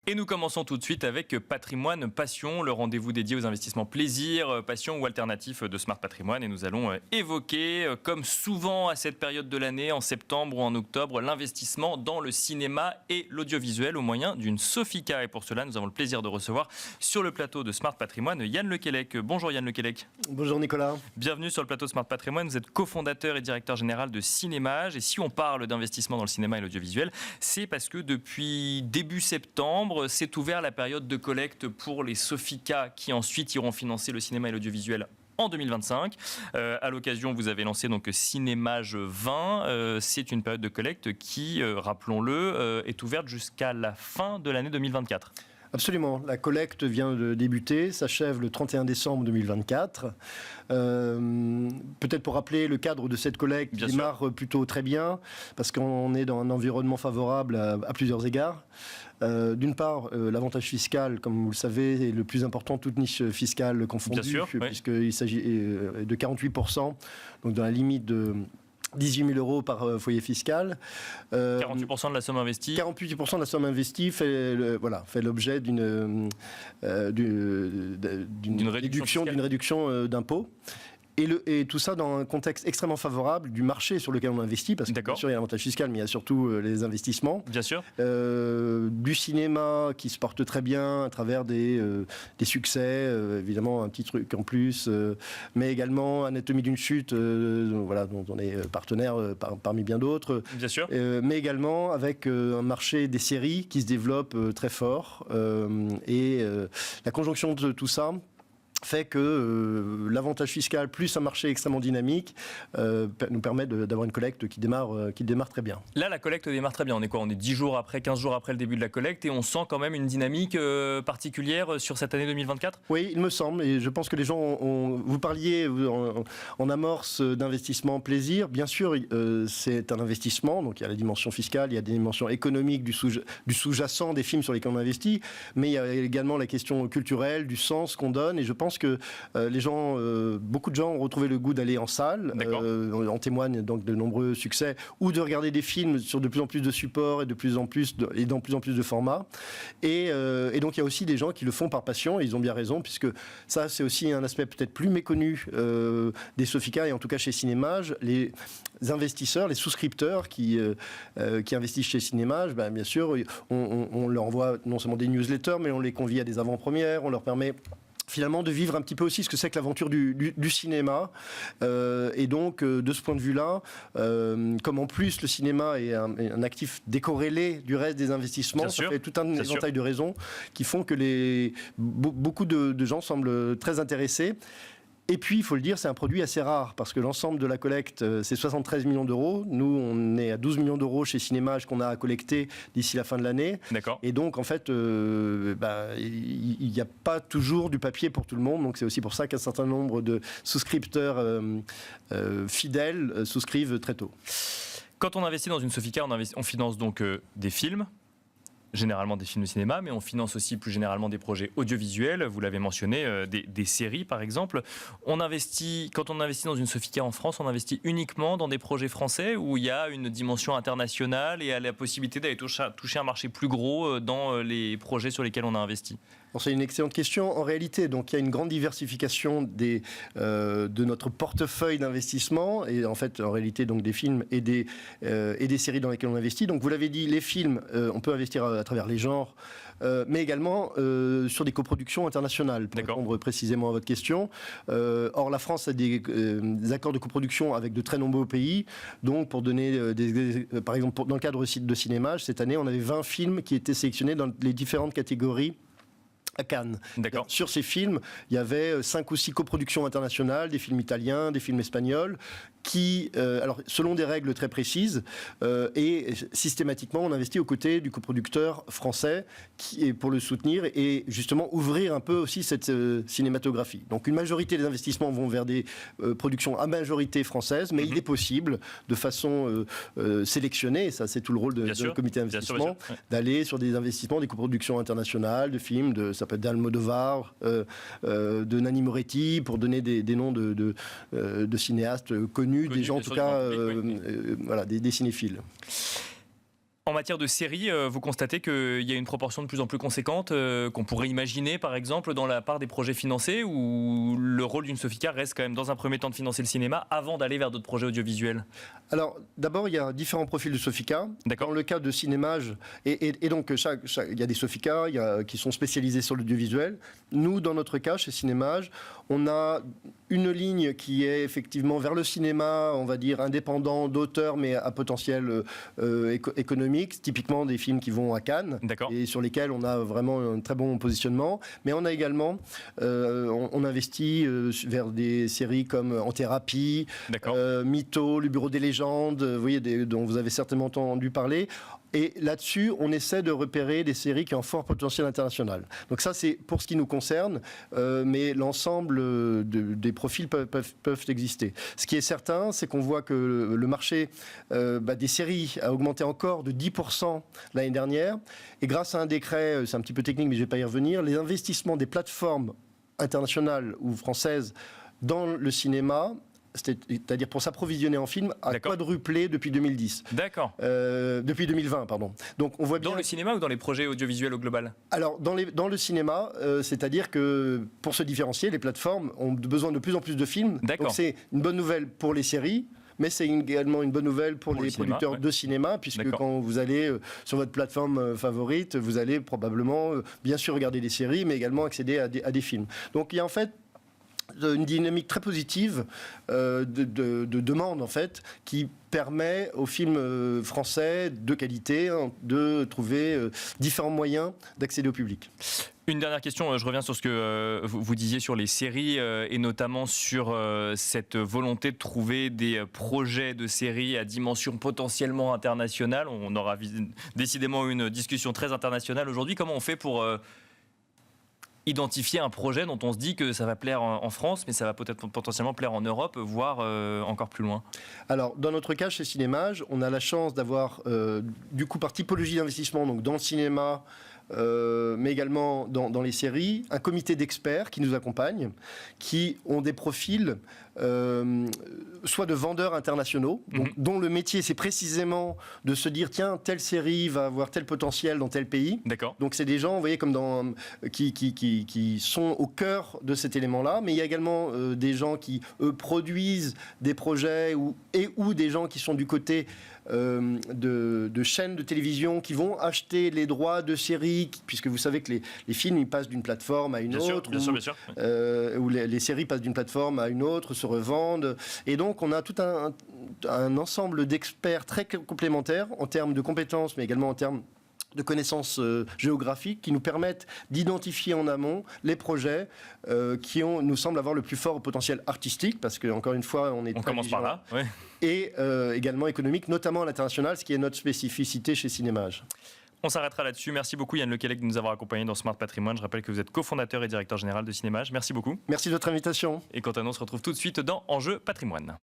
Et nous commençons tout de suite avec Patrimoine Passion, le rendez-vous dédié aux investissements plaisir, passion ou alternatifs de Smart Patrimoine. Et nous allons évoquer, comme souvent à cette période de l'année, en septembre ou en octobre, l'investissement dans le cinéma et l'audiovisuel au moyen d'une Sofica. Et pour cela, nous avons le plaisir de recevoir sur le plateau de Smart Patrimoine Yann Lequelec. Bonjour Yann Lequelec. Bonjour Nicolas. Bienvenue sur le plateau Smart Patrimoine. Vous êtes cofondateur et directeur général de Cinémage. Et si on parle d'investissement dans le cinéma et l'audiovisuel, c'est parce que depuis début septembre, s'est ouvert la période de collecte pour les Sofica qui ensuite iront financer le cinéma et l'audiovisuel en 2025. À l'occasion, vous avez lancé donc Cinémage 20. C'est une période de collecte qui, rappelons-le, est ouverte jusqu'à la fin de l'année 2024. Absolument. La collecte vient de débuter, s'achève le 31 décembre 2024. Peut-être pour rappeler le cadre de cette collecte qui démarre plutôt très bien, parce qu'on est dans un environnement favorable à plusieurs égards. D'une part, l'avantage fiscal, comme vous le savez, est le plus important, toute niche fiscale confondue, puisqu'il s'agit de 48%, donc dans la limite de 18 000 euros par foyer fiscal. 48% de la somme investie. 48% de la somme investie fait l'objet d'une réduction d'impôt. Et tout ça dans un contexte extrêmement favorable du marché sur lequel on investit, parce que bien sûr il y a l'avantage fiscal, mais il y a surtout les investissements. Bien sûr. Du cinéma qui se porte très bien à travers des succès, évidemment un petit truc en plus, mais également Anatomie d'une chute, dont on est partenaire parmi bien d'autres. Bien sûr. Mais également avec un marché des séries qui se développe très fort. Et la conjonction de tout ça fait que l'avantage fiscal plus un marché extrêmement dynamique nous permet d'avoir une collecte qui démarre très bien. Là, la collecte démarre très bien. On est quoi ? On est 10 jours après, 15 jours après le début de la collecte et on sent quand même une dynamique particulière sur cette année 2024 ? Oui, il me semble. Et je pense que les gens vous parliez en amorce d'investissement plaisir. Bien sûr, c'est un investissement. Donc il y a la dimension fiscale, il y a des dimensions économiques du sous-jacent des films sur lesquels on investit. Mais il y a également la question culturelle, du sens qu'on donne. Et je pense que les gens, beaucoup de gens ont retrouvé le goût d'aller en salle. En témoignent donc de nombreux succès, ou de regarder des films sur de plus en plus de supports et dans plus en plus de formats. Et donc il y a aussi des gens qui le font par passion, et ils ont bien raison, puisque ça c'est aussi un aspect peut-être plus méconnu des Sofica, et en tout cas chez Cinémage. Les investisseurs, les souscripteurs qui investissent chez Cinémage, bien sûr, on leur envoie non seulement des newsletters, mais on les convie à des avant-premières, on leur permet finalement de vivre un petit peu aussi ce que c'est que l'aventure du cinéma. Et donc, de ce point de vue-là, comme en plus le cinéma est un actif décorrélé du reste des investissements, ça fait tout un éventail de raisons qui font que beaucoup de gens semblent très intéressés. Et puis, il faut le dire, c'est un produit assez rare, parce que l'ensemble de la collecte, c'est 73 millions d'euros. Nous, on est à 12 millions d'euros chez Cinémage qu'on a à collecter d'ici la fin de l'année. D'accord. Et donc, en fait, il n'y a pas toujours du papier pour tout le monde. Donc, c'est aussi pour ça qu'un certain nombre de souscripteurs fidèles souscrivent très tôt. Quand on investit dans une Sofica, on finance donc des films, généralement des films de cinéma, mais on finance aussi plus généralement des projets audiovisuels. Vous l'avez mentionné, des séries par exemple. Quand on investit dans une Sofica en France, on investit uniquement dans des projets français où il y a une dimension internationale et a la possibilité d'aller toucher un marché plus gros dans les projets sur lesquels on a investi. C'est une excellente question. En réalité, donc, il y a une grande diversification de notre portefeuille d'investissement, et en fait, en réalité, donc, des films et des séries dans lesquelles on investit. Donc, vous l'avez dit, les films, on peut investir à travers les genres, mais également sur des coproductions internationales, pour répondre précisément à votre question. Or, la France a des accords de coproduction avec de très nombreux pays. Donc, pour donner par exemple, dans le cadre de Cinémage, cette année, on avait 20 films qui étaient sélectionnés dans les différentes catégories à Cannes. Sur ces films, il y avait 5 ou 6 coproductions internationales, des films italiens, des films espagnols, qui, alors selon des règles très précises, et systématiquement on investit aux côtés du coproducteur français qui est pour le soutenir et justement ouvrir un peu aussi cette cinématographie. Donc une majorité des investissements vont vers des productions à majorité française, mais il est possible de façon sélectionnée, et ça c'est tout le rôle de comité d'investissement, d'aller sur des investissements, des coproductions internationales, de films, ça peut être d'Almodovar, de Nanni Moretti, pour donner des noms de cinéastes connus, des gens en tout cas, voilà, des cinéphiles. En matière de séries, vous constatez qu'il y a une proportion de plus en plus conséquente qu'on pourrait imaginer, par exemple, dans la part des projets financés, où le rôle d'une Sophie Carr reste quand même, dans un premier temps, de financer le cinéma avant d'aller vers d'autres projets audiovisuels? Alors, d'abord, il y a différents profils de Sophie Carr. D'accord. Dans le cas de Cinémage, et donc il y a des Sophie Carr qui sont spécialisés sur l'audiovisuel. Nous, dans notre cas, chez Cinémage, on a une ligne qui est effectivement vers le cinéma, on va dire, indépendant, d'auteur, mais à potentiel économique, typiquement des films qui vont à Cannes, et sur lesquels on a vraiment un très bon positionnement. Mais on a également, on investit vers des séries comme En Thérapie, Mytho, Le Bureau des légendes, vous voyez, dont vous avez certainement entendu parler. Et là-dessus, on essaie de repérer des séries qui ont un fort potentiel international. Donc ça, c'est pour ce qui nous concerne, mais l'ensemble des profils peuvent exister. Ce qui est certain, c'est qu'on voit que le marché des séries a augmenté encore de 10% l'année dernière. Et grâce à un décret, c'est un petit peu technique, mais je ne vais pas y revenir, les investissements des plateformes internationales ou françaises dans le cinéma, c'est-à-dire pour s'approvisionner en film, a quadruplé depuis 2010. D'accord. Depuis 2020, pardon. Donc on voit bien. Dans le cinéma ou dans les projets audiovisuels au global? Alors, dans le cinéma, c'est-à-dire que pour se différencier, les plateformes ont besoin de plus en plus de films. Donc c'est une bonne nouvelle pour les séries. Mais c'est également une bonne nouvelle pour les producteurs de cinéma, puisque quand vous allez sur votre plateforme favorite, vous allez probablement, bien sûr, regarder des séries, mais également accéder à des films. Donc il y a en fait une dynamique très positive de demande, en fait, qui permet aux films français de qualité de trouver différents moyens d'accéder au public. Une dernière question, je reviens sur ce que vous disiez sur les séries et notamment sur cette volonté de trouver des projets de séries à dimension potentiellement internationale. On aura décidément une discussion très internationale aujourd'hui. Comment on fait pour identifier un projet dont on se dit que ça va plaire en France, mais ça va peut-être potentiellement plaire en Europe, voire encore plus loin? Alors, dans notre cas, chez Cinémage, on a la chance d'avoir, du coup, par typologie d'investissement, donc dans le cinéma, mais également dans les séries, un comité d'experts qui nous accompagne, qui ont des profils soit de vendeurs internationaux, donc, dont le métier c'est précisément de se dire tiens, telle série va avoir tel potentiel dans tel pays. Donc c'est des gens, vous voyez, comme qui sont au cœur de cet élément-là, mais il y a également des gens qui produisent des projets ou des gens qui sont du côté de chaînes de télévision qui vont acheter les droits de séries, puisque vous savez que les films ils passent d'une plateforme à une autre, bien sûr. Ou les séries passent d'une plateforme à une autre, se revendent, et donc on a tout un ensemble d'experts très complémentaires en termes de compétences, mais également en termes de connaissances géographiques qui nous permettent d'identifier en amont les projets qui nous semblent avoir le plus fort potentiel artistique, parce que encore une fois on commence par là, et également économique, notamment à l'international, ce qui est notre spécificité chez Cinémage. On s'arrêtera là-dessus. Merci beaucoup Yann Lequelec de nous avoir accompagnés dans Smart Patrimoine. Je rappelle que vous êtes cofondateur et directeur général de Cinémage. Merci beaucoup. Merci de votre invitation. Et quant à nous, on se retrouve tout de suite dans Enjeu Patrimoine.